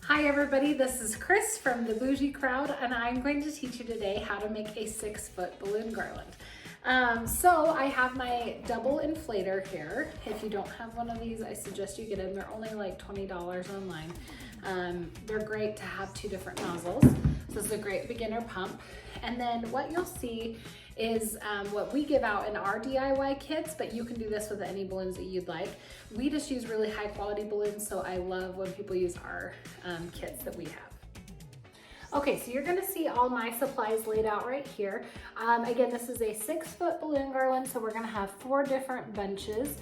Hi everybody, this is Chris from the Bougie Crowd, and I'm going to teach you today how to make a 6-foot balloon garland. So I have my double inflator here. If you don't have one of these, I suggest you get them. They're only like $20 online. They're great to have two different nozzles. So this is a great beginner pump. And then what you'll see is what we give out in our DIY kits, but you can do this with any balloons that you'd like. We just use really high quality balloons, so I love when people use our kits that we have. Okay, so you're gonna see all my supplies laid out right here. Again, this is a 6-foot balloon garland, so we're gonna have 4 different bunches.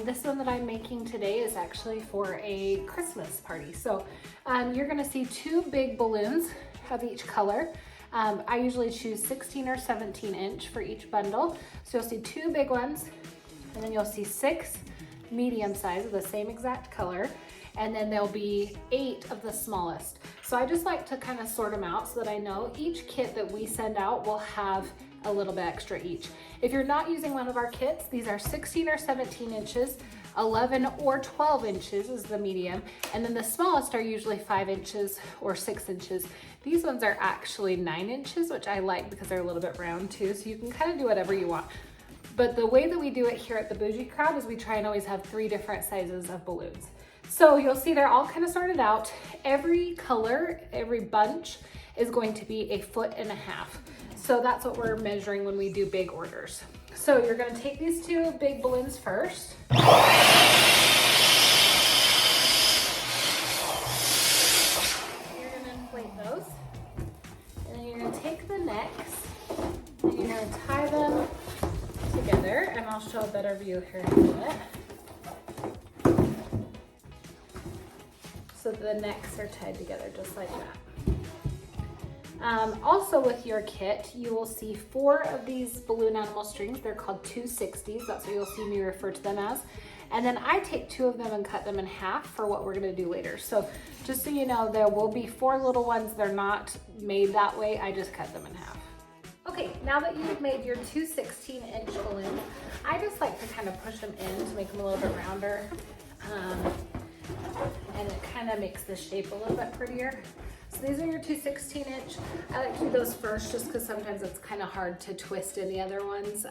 This one that I'm making today is actually for a Christmas party. So you're gonna see 2 big balloons of each color. I usually choose 16 or 17 inch for each bundle. So you'll see 2 big ones, and then you'll see 6 medium size of the same exact color, and then there'll be 8 of the smallest. So I just like to kind of sort them out so that I know each kit that we send out will have a little bit extra each. If you're not using one of our kits, these are 16 or 17 inches, 11 or 12 inches is the medium, and then the smallest are usually 5 inches or 6 inches. These ones are actually 9 inches, which I like because they're a little bit round too, so you can kind of do whatever you want. But the way that we do it here at the Bougie Crowd is we try and always have 3 different sizes of balloons. So you'll see they're all kind of sorted out. Every color, every bunch is going to be 1.5 foot. So that's what we're measuring when we do big orders. So you're gonna take these 2 big balloons first. You're gonna inflate those. And then you're gonna take the necks and you're gonna tie them together, and I'll show a better view here in a minute. So the necks are tied together just like that. Also with your kit, you will see 4 of these balloon animal strings. They're called 260s. That's what you'll see me refer to them as. And then I take 2 of them and cut them in half for what we're gonna do later. So just so you know, there will be 4 little ones. They're not made that way. I just cut them in half. Okay, now that you've made your 2 16-inch balloons, I just like to kind of push them in to make them a little bit rounder. And it kind of makes the shape a little bit prettier. So these are your 2 16-inch. I like to do those first just because sometimes it's kind of hard to twist in the other ones,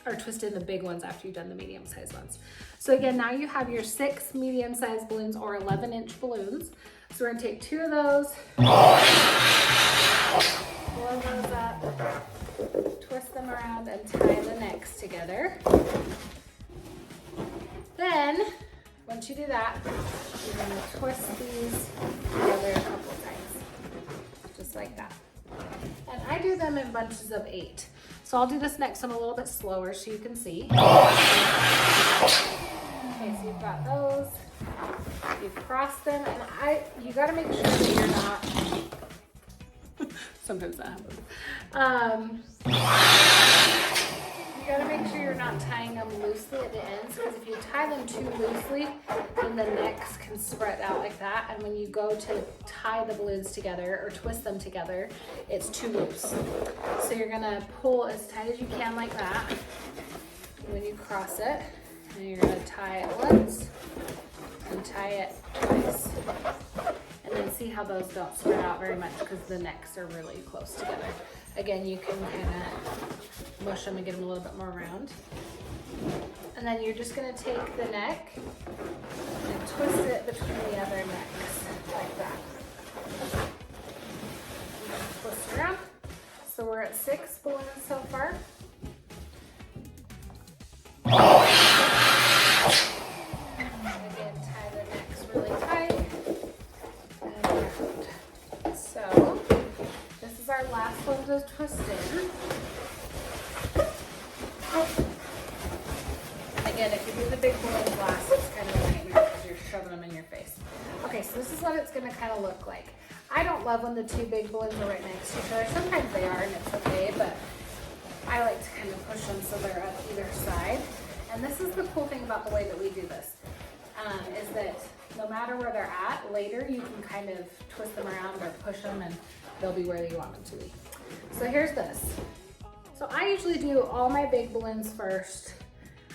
or twist in the big ones after you've done the medium-sized ones. So again, now you have your 6 medium-sized balloons or 11-inch balloons. So we're gonna take 2 of those, blow those up, twist them around and tie the necks together. Then, once you do that, you're gonna twist these together a couple times, just like that. And I do them in bunches of 8. So I'll do this next one a little bit slower so you can see. Okay, so you've got those, you've crossed them, and you gotta make sure that you're not, sometimes that happens. You gotta make sure you're not tying them loosely at the ends, because if you tie them too loosely, then the necks can spread out like that, and when you go to tie the balloons together or twist them together, it's too loose. So you're gonna pull as tight as you can like that, and when you cross it, and you're gonna tie it once and tie it twice. And then see how those don't spread out very much because the necks are really close together. Again, you can kind of mush them and get them a little bit more round. And then you're just gonna take the neck and twist it between the other necks, like that. Twist around. So we're at 6 balloons so far. Again, tie the necks really tight. And around. So, this is our last one to twist in. Again, if you do the big balloons last, it's kind of a nightmare because you're shoving them in your face. Okay, so this is what it's gonna kind of look like. I don't love when the 2 big balloons are right next to each other. Sometimes they are and it's okay, but I like to kind of push them so they're on either side. And this is the cool thing about the way that we do this, is that no matter where they're at, later you can kind of twist them around or push them and they'll be where you want them to be. So here's this. So I usually do all my big balloons first,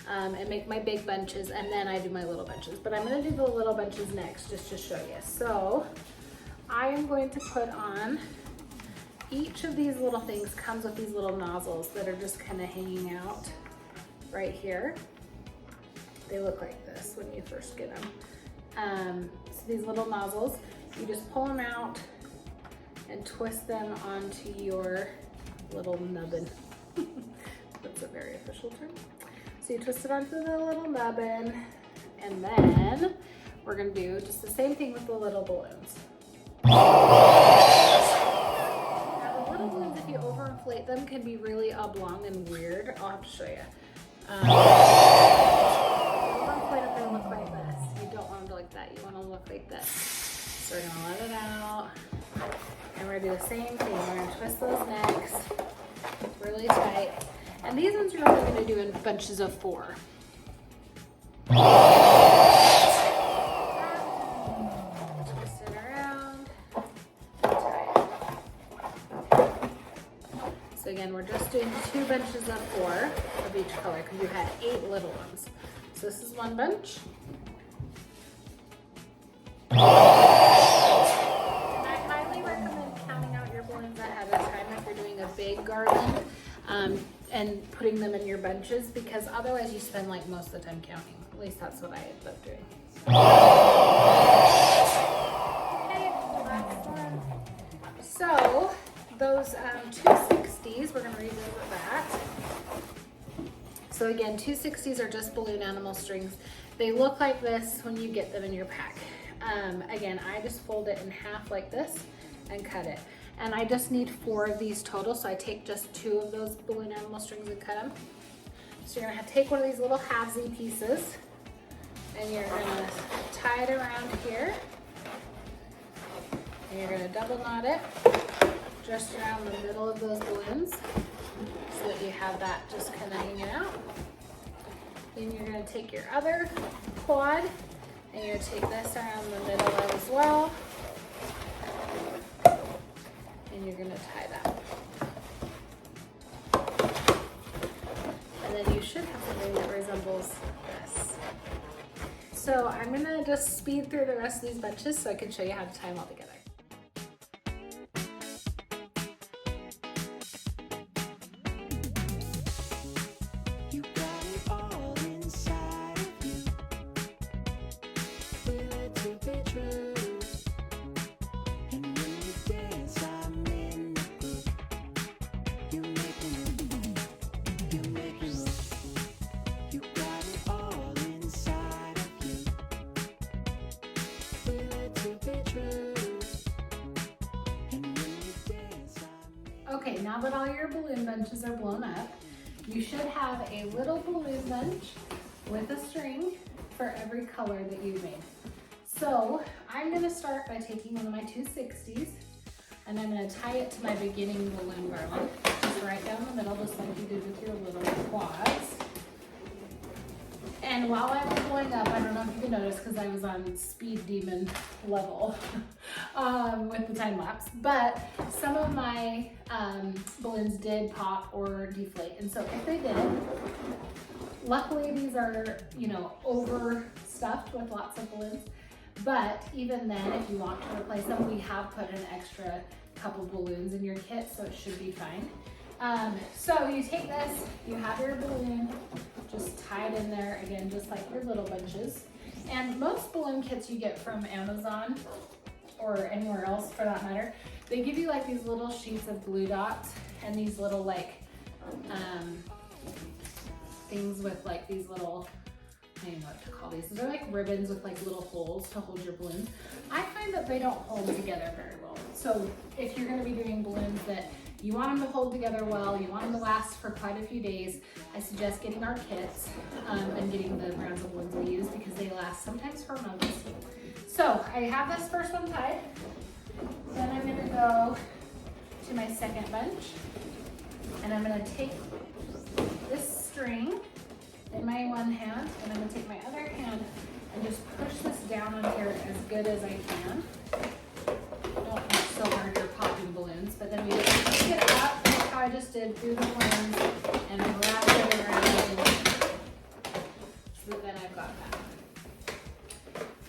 and make my big bunches, and then I do my little bunches. But I'm gonna do the little bunches next just to show you. So I am going to put on, each of these little things comes with these little nozzles that are just kind of hanging out right here. They look like this when you first get them. So these little nozzles, you just pull them out and twist them onto your little nubbin. That's a very official term. So you twist it onto the little nubbin, and then we're gonna do just the same thing with the little balloons. Now the little balloons, if you overinflate them, can be really oblong and weird. I'll have to show you. Overinflate them, they look like this. You don't want them to look like that. You want them to look like this. So we're gonna let it out, and we're gonna do the same thing. We're gonna twist those necks really tight. And these ones you're only gonna do in bunches of 4. Twist it around, tie it. So again, we're just doing 2 bunches of 4 of each color because you had 8 little ones. So this is 1 bunch. And I highly recommend counting out your balloons ahead of time if you're doing a big garland, and putting them in your bunches, because otherwise you spend like most of the time counting. At least that's what I ended up doing. Okay, last one. So those 260s, we're gonna revisit that. So again, 260s are just balloon animal strings. They look like this when you get them in your pack. Again, I just fold it in half like this and cut it. And I just need 4 of these total, so I take just 2 of those balloon animal strings and cut them. So you're gonna have to take one of these little halvesy pieces, and you're gonna tie it around here, and you're gonna double knot it just around the middle of those balloons so that you have that just kind of hanging out. Then you're gonna take your other quad, and you're gonna take this around the middle as well. And you're gonna tie that. And then you should have something that resembles this. So I'm gonna just speed through the rest of these bunches so I can show you how to tie them all together. Okay, now that all your balloon bunches are blown up, you should have a little balloon bunch with a string for every color that you made. So I'm gonna start by taking one of my 260s, and I'm gonna tie it to my beginning balloon garland, just right down the middle, just like you did with your little quads. And while I was going up, I don't know if you can notice because I was on speed demon level with the time lapse, but some of my balloons did pop or deflate. And so if they did, luckily these are, you know, overstuffed with lots of balloons. But even then, if you want to replace them, we have put an extra couple balloons in your kit, so it should be fine. So you take this, you have your balloon, just tie it in there, again, just like your little bunches. And most balloon kits you get from Amazon or anywhere else for that matter, they give you like these little sheets of glue dots and these little like things with like these little, I don't know what to call these. They're like ribbons with like little holes to hold your balloons. I find that they don't hold together very well. So if you're gonna be doing balloons that you want them to hold together well, you want them to last for quite a few days, I suggest getting our kits and getting the brands of balloons we use because they last sometimes for months. So I have this first one tied. Then I'm gonna go to my second bunch and I'm gonna take this string in my one hand and I'm gonna take my other hand and just push this down on here as good as I can. Don't push so hard you're popping balloons, but then we just pick it up, like how I just did, through the balloons, and wrap it around. So then I've got that.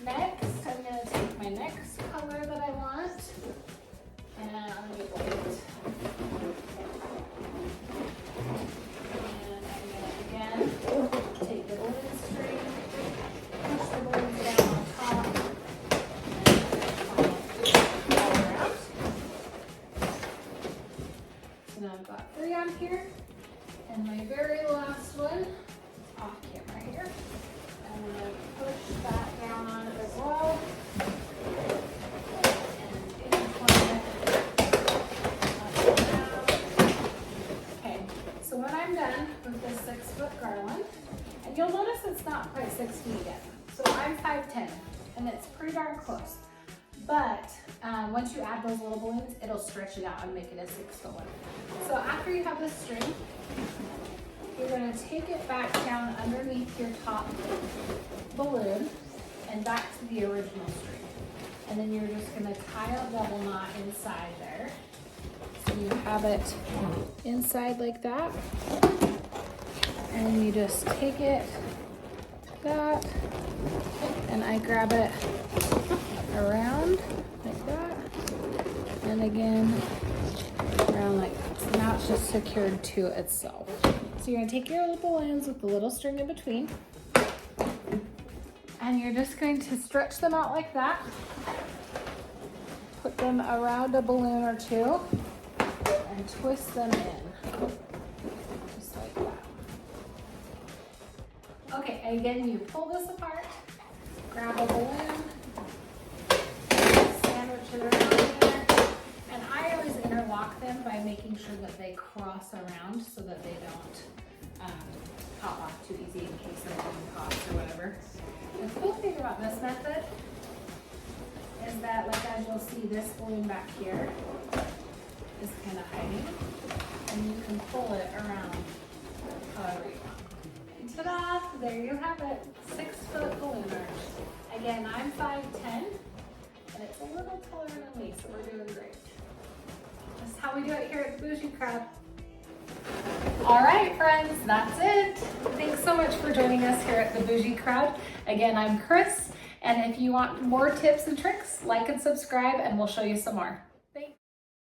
Next, I'm gonna take my next color that I want. close. But once you add those little balloons, it'll stretch it out and make it a 6-foot one. So after you have this string, you're gonna take it back down underneath your top balloon and back to the original string. And then you're just gonna tie a double knot inside there. So you have it inside like that. And then you just take it, that, and I grab it around like that. And again, around like that. So now it's just secured to itself. So you're gonna take your little balloons with the little string in between. And you're just going to stretch them out like that. Put them around a balloon or two and twist them in, just like that. Okay, again, you pull this apart, grab a balloon, sandwich it around there, and I always interlock them by making sure that they cross around so that they don't pop off too easy in case the balloon pops or whatever. The cool thing about this method is that, like, as you'll see, this balloon back here is kind of hiding, and you can pull it around however you want. Ta-da! There you have it, 6-foot balloon arch. Again, I'm 5'10", and it's a little taller than me, so we're doing great. That's how we do it here at the Bougie Crowd. All right, friends, that's it. Thanks so much for joining us here at the Bougie Crowd. Again, I'm Chris, and if you want more tips and tricks, like and subscribe, and we'll show you some more.